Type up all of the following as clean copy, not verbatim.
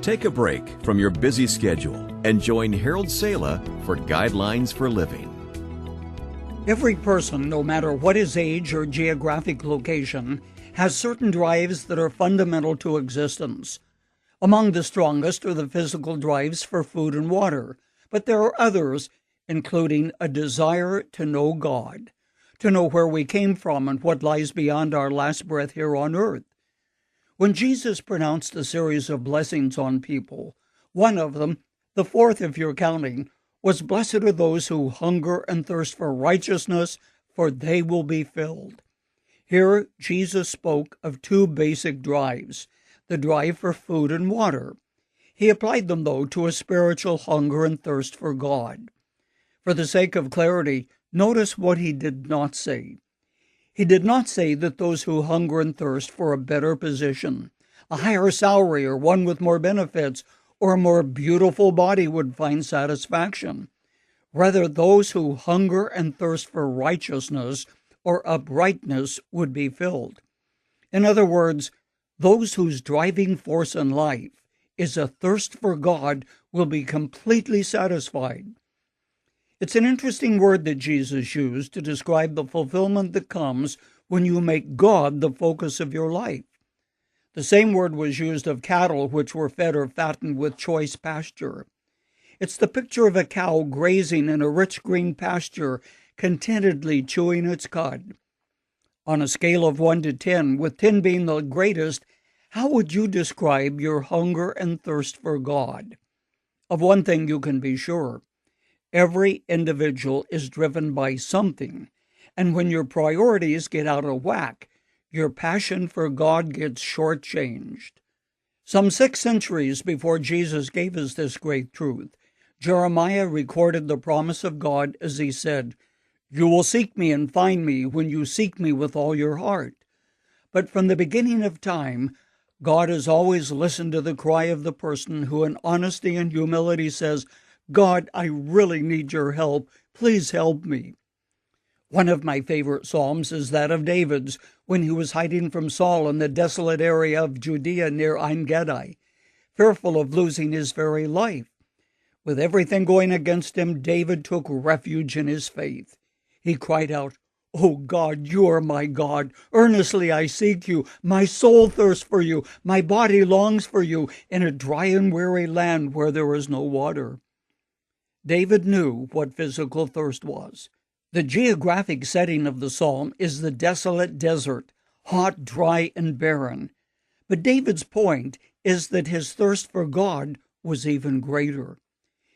Take a break from your busy schedule and join Harold Sala for Guidelines for Living. Every person, no matter what his age or geographic location, has certain drives that are fundamental to existence. Among the strongest are the physical drives for food and water, but there are others, including a desire to know God, to know where we came from and what lies beyond our last breath here on earth. When Jesus pronounced a series of blessings on people, one of them, the fourth if you're counting, was blessed are those who hunger and thirst for righteousness, for they will be filled. Here, Jesus spoke of two basic drives, the drive for food and water. He applied them, though, to a spiritual hunger and thirst for God. For the sake of clarity, notice what he did not say. He did not say that those who hunger and thirst for a better position, a higher salary, or one with more benefits, or a more beautiful body would find satisfaction. Rather, those who hunger and thirst for righteousness or uprightness would be filled. In other words, those whose driving force in life is a thirst for God will be completely satisfied. It's an interesting word that Jesus used to describe the fulfillment that comes when you make God the focus of your life. The same word was used of cattle which were fed or fattened with choice pasture. It's the picture of a cow grazing in a rich green pasture, contentedly chewing its cud. On a scale of 1 to 10, with 10 being the greatest, how would you describe your hunger and thirst for God? Of one thing you can be sure. Every individual is driven by something, and when your priorities get out of whack, your passion for God gets shortchanged. Some 6 centuries before Jesus gave us this great truth, Jeremiah recorded the promise of God as he said, "You will seek me and find me when you seek me with all your heart." But from the beginning of time, God has always listened to the cry of the person who in honesty and humility says, "God, I really need your help. Please help me." One of my favorite psalms is that of David's when he was hiding from Saul in the desolate area of Judea near En-Gedi, fearful of losing his very life. With everything going against him, David took refuge in his faith. He cried out, "O God, you are my God. Earnestly I seek you. My soul thirsts for you. My body longs for you in a dry and weary land where there is no water." David knew what physical thirst was. The geographic setting of the psalm is the desolate desert, hot, dry, and barren. But David's point is that his thirst for God was even greater.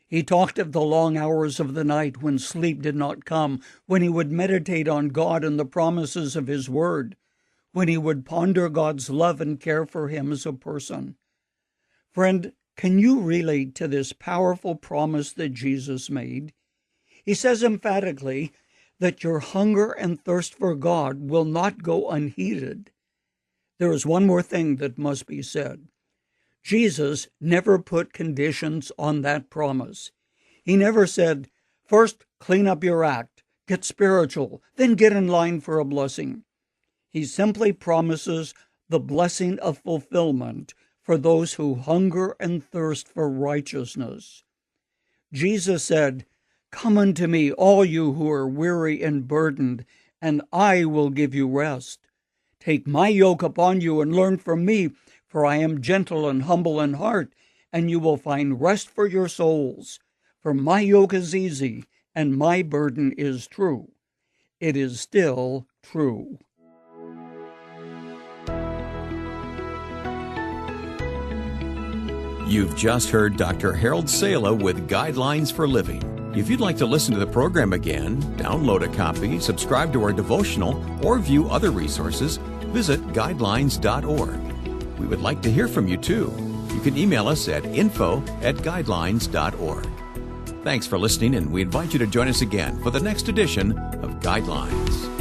He talked of the long hours of the night when sleep did not come, when he would meditate on God and the promises of his word, when he would ponder God's love and care for him as a person. Friend, can you relate to this powerful promise that Jesus made? He says emphatically that your hunger and thirst for God will not go unheeded. There is one more thing that must be said. Jesus never put conditions on that promise. He never said, "First, clean up your act, get spiritual, then get in line for a blessing." He simply promises the blessing of fulfillment for those who hunger and thirst for righteousness. Jesus said, "Come unto me, all you who are weary and burdened, and I will give you rest. Take my yoke upon you and learn from me, for I am gentle and humble in heart, and you will find rest for your souls. For my yoke is easy, and my burden is true." It is still true. You've just heard Dr. Harold Sala with Guidelines for Living. If you'd like to listen to the program again, download a copy, subscribe to our devotional, or view other resources, visit guidelines.org. We would like to hear from you too. You can email us at info@guidelines.org. Thanks for listening, and we invite you to join us again for the next edition of Guidelines.